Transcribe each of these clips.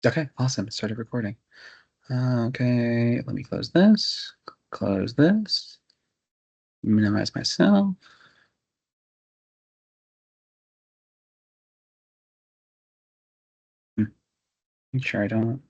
Okay, awesome. It started recording. Okay, let me close this. Close this. Minimize myself. Make sure I don't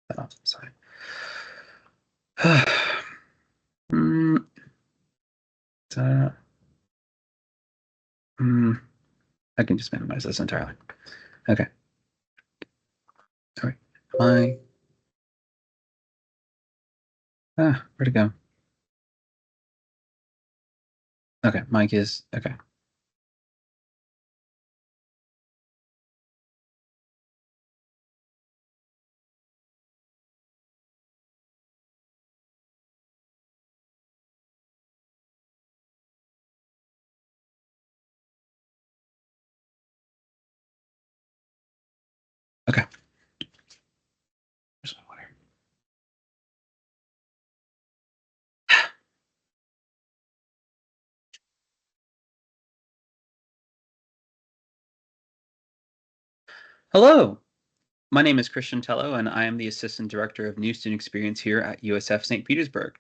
that off to the side. Hmm, uh, hmm, I can just minimize this entirely. Okay. All right. My where'd it go? Okay, mic is okay. Okay. Where's my water? Hello. My name is Christian Tello, and I am the Assistant Director of New Student Experience here at USF St. Petersburg.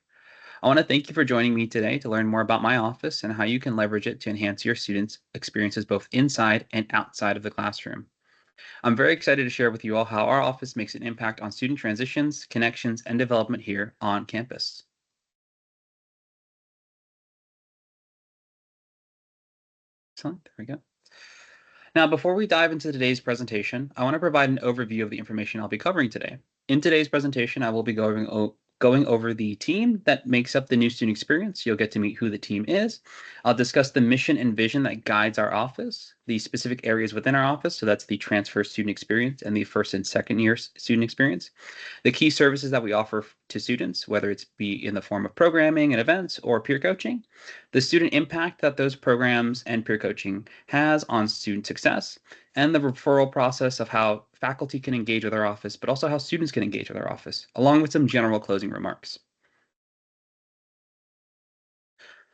I want to thank you for joining me today to learn more about my office and how you can leverage it to enhance your students' experiences both inside and outside of the classroom. I'm very excited to share with you all how our office makes an impact on student transitions, connections, and development here on campus. Excellent. There we go. Now, before we dive into today's presentation, I want to provide an overview of the information I'll be covering today. In today's presentation, I will be going over the team that makes up the new student experience. You'll get to meet who the team is. I'll discuss the mission and vision that guides our office, the specific areas within our office, so that's the transfer student experience and the first and second year student experience, the key services that we offer to students, whether it's be in the form of programming and events or peer coaching, the student impact that those programs and peer coaching has on student success, and the referral process of how faculty can engage with our office, but also how students can engage with our office, along with some general closing remarks.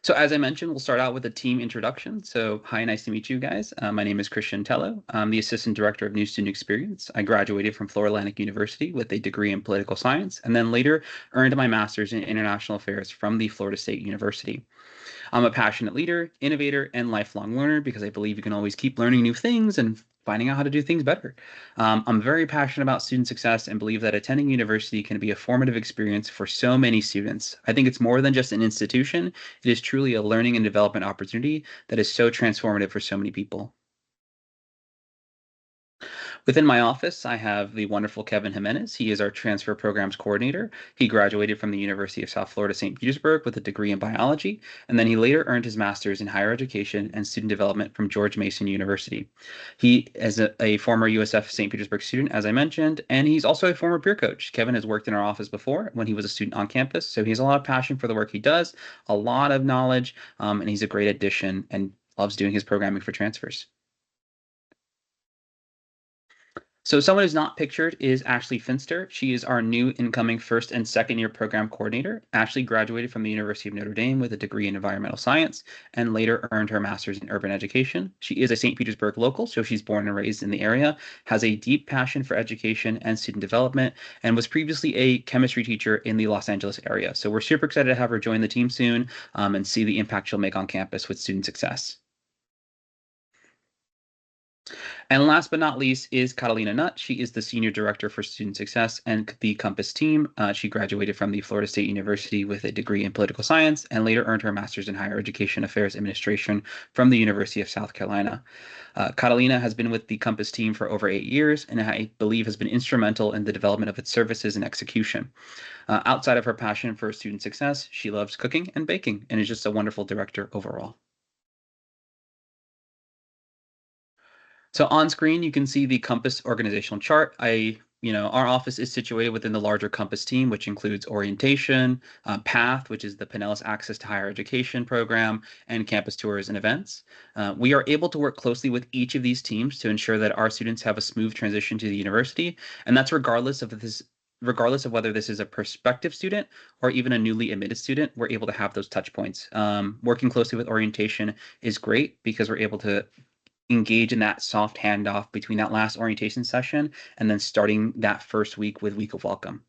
So as I mentioned, we'll start out with a team introduction. So hi, nice to meet you guys. My name is Christian Tello. I'm the Assistant Director of New Student Experience. I graduated from Florida Atlantic University with a degree in political science, and then later earned my master's in international affairs from the Florida State University. I'm a passionate leader, innovator, and lifelong learner because I believe you can always keep learning new things and finding out how to do things better. I'm very passionate about student success and believe that attending university can be a formative experience for so many students. I think it's more than just an institution, it is truly a learning and development opportunity that is so transformative for so many people. Within my office, I have the wonderful Kevin Jimenez. He is our transfer programs coordinator. He graduated from the University of South Florida St. Petersburg with a degree in biology, and then he later earned his master's in higher education and student development from George Mason University. He is a former USF St. Petersburg student, as I mentioned, and he's also a former peer coach. Kevin has worked in our office before when he was a student on campus, so he has a lot of passion for the work he does, a lot of knowledge, and he's a great addition and loves doing his programming for transfers. So someone who's not pictured is Ashley Finster. She is our new incoming first and second year program coordinator. Ashley graduated from the University of Notre Dame with a degree in environmental science and later earned her master's in urban education. She is a St. Petersburg local, so she's born and raised in the area, has a deep passion for education and student development, and was previously a chemistry teacher in the Los Angeles area. So we're super excited to have her join the team soon and see the impact she'll make on campus with student success. And last but not least is Catalina Nutt. She is the Senior Director for Student Success and the Compass team. She graduated from the Florida State University with a degree in political science and later earned her master's in higher education affairs administration from the University of South Carolina. Catalina has been with the Compass team for over 8 years and I believe has been instrumental in the development of its services and execution. Outside of her passion for student success, she loves cooking and baking and is just a wonderful director overall. So on screen, you can see the Compass organizational chart. Our office is situated within the larger Compass team, which includes orientation, PATH, which is the Pinellas Access to Higher Education program, and campus tours and events. We are able to work closely with each of these teams to ensure that our students have a smooth transition to the university, and that's regardless of whether this is a prospective student or even a newly admitted student, we're able to have those touch points. Working closely with orientation is great because we're able to engage in that soft handoff between that last orientation session and then starting that first week with Week of Welcome.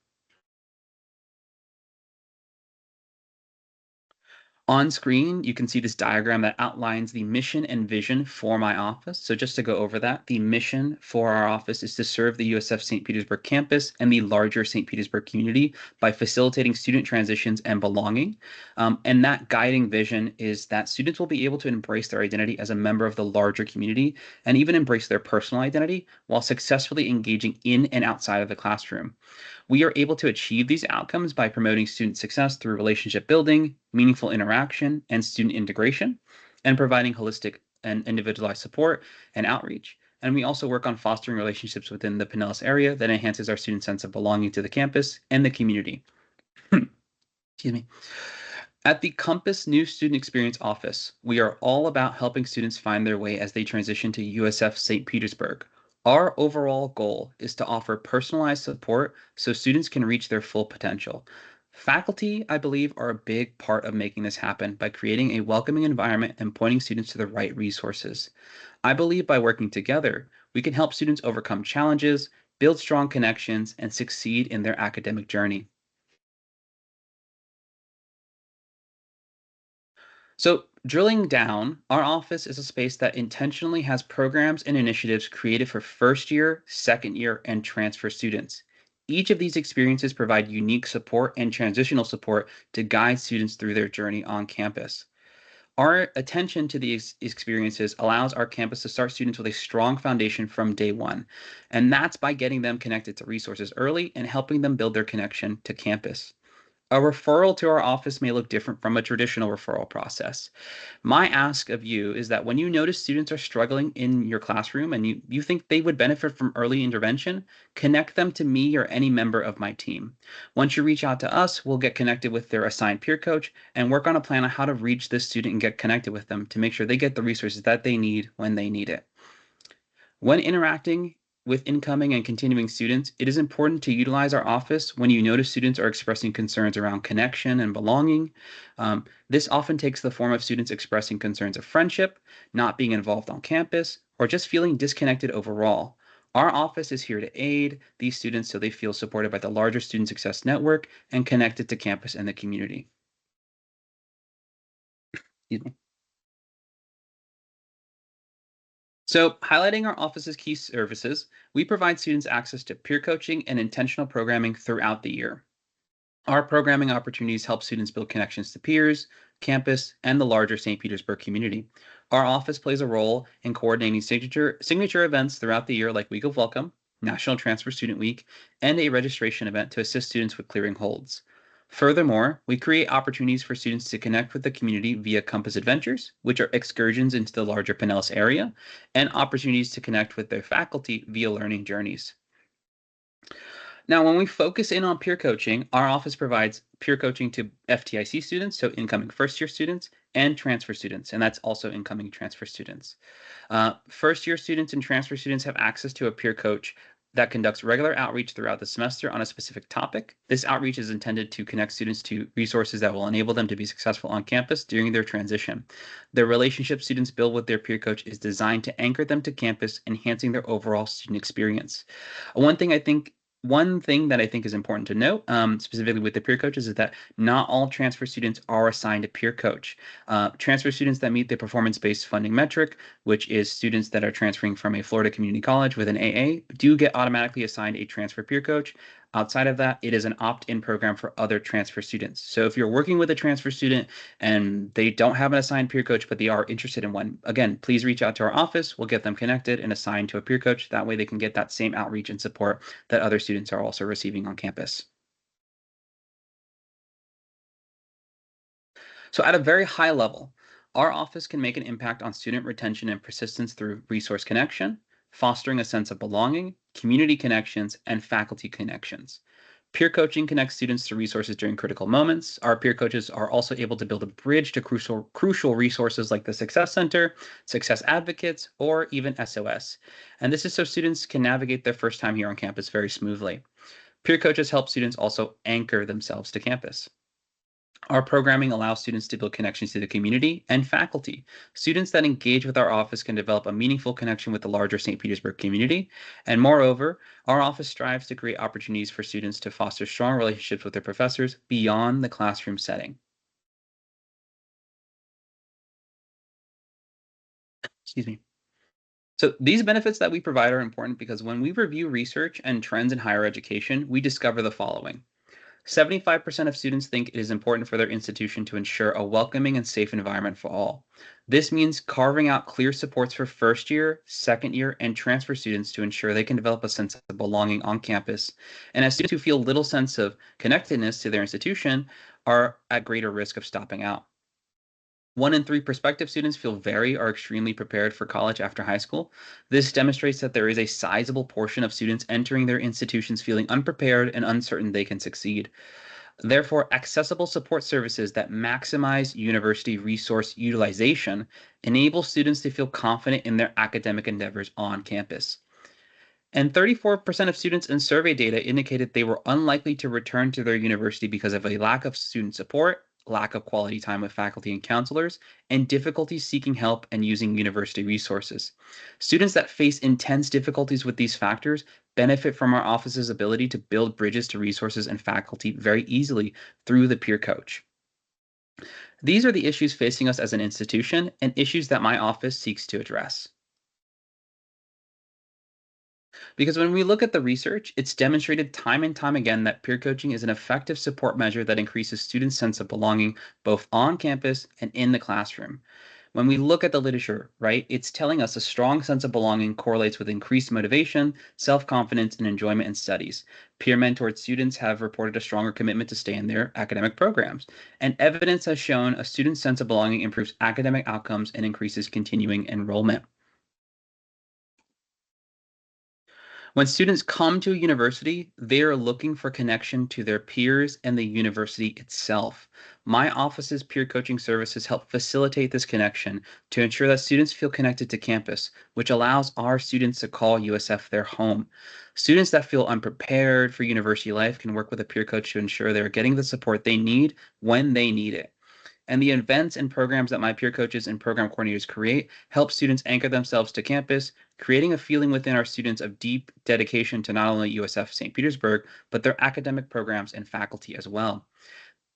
On screen, you can see this diagram that outlines the mission and vision for my office. So just to go over that, the mission for our office is to serve the USF St. Petersburg campus and the larger St. Petersburg community by facilitating student transitions and belonging. And that guiding vision is that students will be able to embrace their identity as a member of the larger community and even embrace their personal identity while successfully engaging in and outside of the classroom. We are able to achieve these outcomes by promoting student success through relationship building, meaningful interaction, and student integration, and providing holistic and individualized support and outreach. And we also work on fostering relationships within the Pinellas area that enhances our student sense of belonging to the campus and the community. Excuse me. At the Compass New Student Experience Office, we are all about helping students find their way as they transition to USF St. Petersburg. Our overall goal is to offer personalized support so students can reach their full potential. Faculty, I believe, are a big part of making this happen by creating a welcoming environment and pointing students to the right resources. I believe by working together, we can help students overcome challenges, build strong connections, and succeed in their academic journey. So, drilling down, our office is a space that intentionally has programs and initiatives created for first year, second year, and transfer students. Each of these experiences provide unique support and transitional support to guide students through their journey on campus. Our attention to these experiences allows our campus to start students with a strong foundation from day one, and that's by getting them connected to resources early and helping them build their connection to campus. A referral to our office may look different from a traditional referral process. My ask of you is that when you notice students are struggling in your classroom and you think they would benefit from early intervention, connect them to me or any member of my team. Once you reach out to us, we'll get connected with their assigned peer coach and work on a plan on how to reach this student and get connected with them to make sure they get the resources that they need when they need it. When interacting with incoming and continuing students, it is important to utilize our office when you notice students are expressing concerns around connection and belonging. This often takes the form of students expressing concerns of friendship, not being involved on campus, or just feeling disconnected overall. Our office is here to aid these students so they feel supported by the larger student success network and connected to campus and the community. Excuse me. So, highlighting our office's key services, we provide students access to peer coaching and intentional programming throughout the year. Our programming opportunities help students build connections to peers, campus, and the larger St. Petersburg community. Our office plays a role in coordinating signature events throughout the year like Week of Welcome, National Transfer Student Week, and a registration event to assist students with clearing holds. Furthermore, we create opportunities for students to connect with the community via Compass Adventures, which are excursions into the larger Pinellas area, and opportunities to connect with their faculty via learning journeys. Now, when we focus in on peer coaching, our office provides peer coaching to FTIC students, so incoming first year students, and transfer students, and that's also incoming transfer students. First year students and transfer students have access to a peer coach that conducts regular outreach throughout the semester on a specific topic. This outreach is intended to connect students to resources that will enable them to be successful on campus during their transition. The relationship students build with their peer coach is designed to anchor them to campus, enhancing their overall student experience. One thing I think one thing that I think is important to note, specifically with the peer coaches, is that not all transfer students are assigned a peer coach. Transfer students that meet the performance-based funding metric, which is students that are transferring from a Florida community college with an AA, do get automatically assigned a transfer peer coach. Outside of that, it is an opt-in program for other transfer students. So if you're working with a transfer student and they don't have an assigned peer coach, but they are interested in one, again, please reach out to our office. We'll get them connected and assigned to a peer coach. That way they can get that same outreach and support that other students are also receiving on campus. So, at a very high level, our office can make an impact on student retention and persistence through resource connection, fostering a sense of belonging, community connections, and faculty connections. Peer coaching connects students to resources during critical moments. Our peer coaches are also able to build a bridge to crucial resources like the Success Center, Success Advocates, or even SOS. And this is so students can navigate their first time here on campus very smoothly. Peer coaches help students also anchor themselves to campus. Our programming allows students to build connections to the community and faculty. Students that engage with our office can develop a meaningful connection with the larger St. Petersburg community. And moreover, our office strives to create opportunities for students to foster strong relationships with their professors beyond the classroom setting. Excuse me. So, these benefits that we provide are important because when we review research and trends in higher education, we discover the following. 75% of students think it is important for their institution to ensure a welcoming and safe environment for all. This means carving out clear supports for first year, second year, and transfer students to ensure they can develop a sense of belonging on campus. And as students who feel little sense of connectedness to their institution are at greater risk of stopping out. 1 in 3 prospective students feel very or extremely prepared for college after high school. This demonstrates that there is a sizable portion of students entering their institutions feeling unprepared and uncertain they can succeed. Therefore, accessible support services that maximize university resource utilization enable students to feel confident in their academic endeavors on campus. And 34% of students in survey data indicated they were unlikely to return to their university because of a lack of student support, lack of quality time with faculty and counselors, and difficulty seeking help and using university resources. Students that face intense difficulties with these factors benefit from our office's ability to build bridges to resources and faculty very easily through the peer coach. These are the issues facing us as an institution and issues that my office seeks to address. Because when we look at the research, it's demonstrated time and time again that peer coaching is an effective support measure that increases students' sense of belonging both on campus and in the classroom. When we look at the literature, right, it's telling us a strong sense of belonging correlates with increased motivation, self confidence, and enjoyment in studies. Peer mentored students have reported a stronger commitment to stay in their academic programs. And evidence has shown a student's sense of belonging improves academic outcomes and increases continuing enrollment. When students come to a university, they are looking for connection to their peers and the university itself. My office's peer coaching services help facilitate this connection to ensure that students feel connected to campus, which allows our students to call USF their home. Students that feel unprepared for university life can work with a peer coach to ensure they're getting the support they need when they need it. And the events and programs that my peer coaches and program coordinators create help students anchor themselves to campus, creating a feeling within our students of deep dedication to not only USF St. Petersburg, but their academic programs and faculty as well.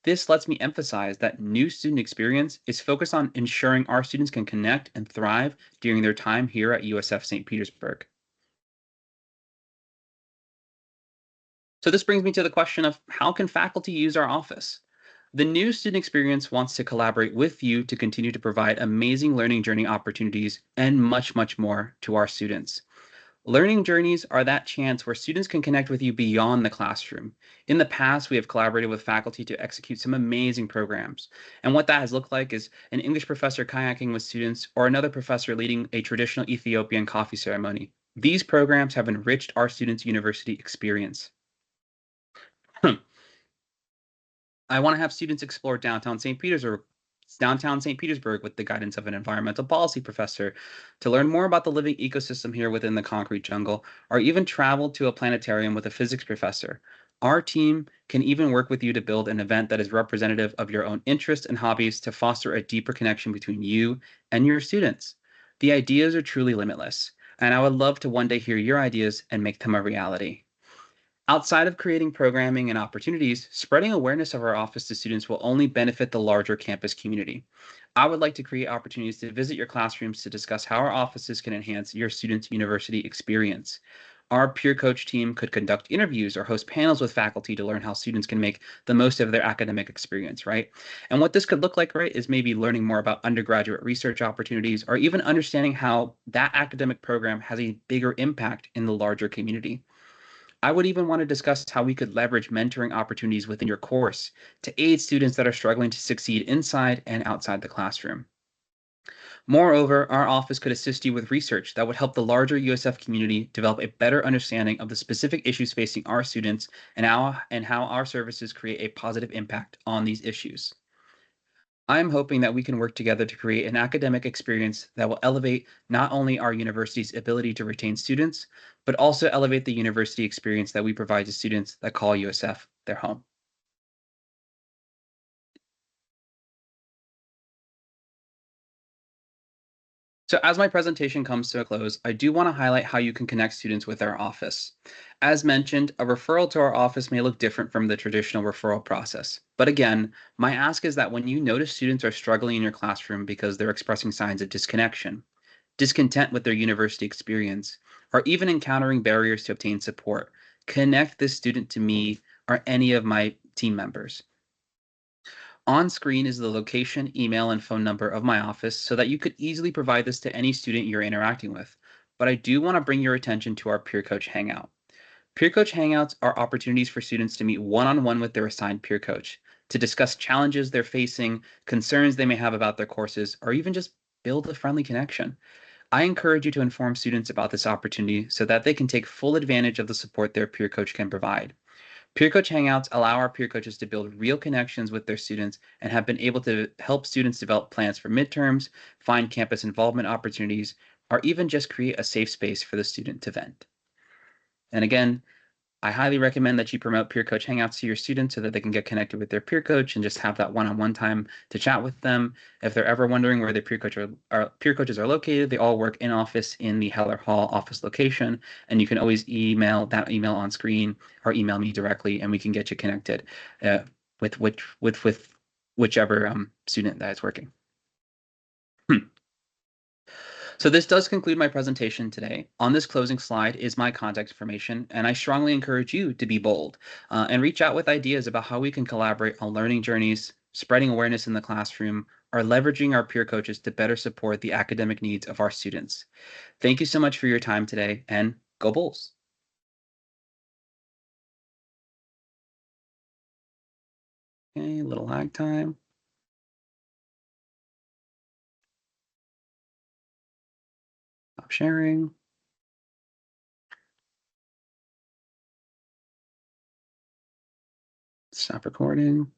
This lets me emphasize that new student experience is focused on ensuring our students can connect and thrive during their time here at USF St. Petersburg. So this brings me to the question of how can faculty use our office? The new student experience wants to collaborate with you to continue to provide amazing learning journey opportunities and much, much more to our students. Learning journeys are that chance where students can connect with you beyond the classroom. In the past, we have collaborated with faculty to execute some amazing programs. And what that has looked like is an English professor kayaking with students or another professor leading a traditional Ethiopian coffee ceremony. These programs have enriched our students' university experience. I want to have students explore downtown St. Petersburg with the guidance of an environmental policy professor to learn more about the living ecosystem here within the concrete jungle, or even travel to a planetarium with a physics professor. Our team can even work with you to build an event that is representative of your own interests and hobbies to foster a deeper connection between you and your students. The ideas are truly limitless, and I would love to one day hear your ideas and make them a reality. Outside of creating programming and opportunities, spreading awareness of our office to students will only benefit the larger campus community. I would like to create opportunities to visit your classrooms to discuss how our offices can enhance your students' university experience. Our peer coach team could conduct interviews or host panels with faculty to learn how students can make the most of their academic experience, right? And what this could look like, right, is maybe learning more about undergraduate research opportunities or even understanding how that academic program has a bigger impact in the larger community. I would even want to discuss how we could leverage mentoring opportunities within your course to aid students that are struggling to succeed inside and outside the classroom. Moreover, our office could assist you with research that would help the larger USF community develop a better understanding of the specific issues facing our students and how our services create a positive impact on these issues. I'm hoping that we can work together to create an academic experience that will elevate not only our university's ability to retain students, but also elevate the university experience that we provide to students that call USF their home. So, as my presentation comes to a close, I do want to highlight how you can connect students with our office. As mentioned, a referral to our office may look different from the traditional referral process. But again, my ask is that when you notice students are struggling in your classroom because they're expressing signs of disconnection, discontent with their university experience, or even encountering barriers to obtain support, connect this student to me or any of my team members. On screen is the location, email, and phone number of my office so that you could easily provide this to any student you're interacting with. But I do want to bring your attention to our Peer Coach Hangout. Peer Coach Hangouts are opportunities for students to meet one on one with their assigned peer coach, to discuss challenges they're facing, concerns they may have about their courses, or even just build a friendly connection. I encourage you to inform students about this opportunity so that they can take full advantage of the support their peer coach can provide. Peer coach hangouts allow our peer coaches to build real connections with their students and have been able to help students develop plans for midterms, find campus involvement opportunities, or even just create a safe space for the student to vent. And again, I highly recommend that you promote peer coach hangouts to your students so that they can get connected with their peer coach and just have that one-on-one time to chat with them. If they're ever wondering where their peer coaches are located, they all work in office in the Heller Hall office location, and you can always email that email on screen or email me directly, and we can get you connected uh, with whichever student that is working. So this does conclude my presentation today. On this closing slide is my contact information, and I strongly encourage you to be bold and reach out with ideas about how we can collaborate on learning journeys, spreading awareness in the classroom, or leveraging our peer coaches to better support the academic needs of our students. Thank you so much for your time today, and go Bulls. Okay, a little lag time. Stop sharing. Stop recording.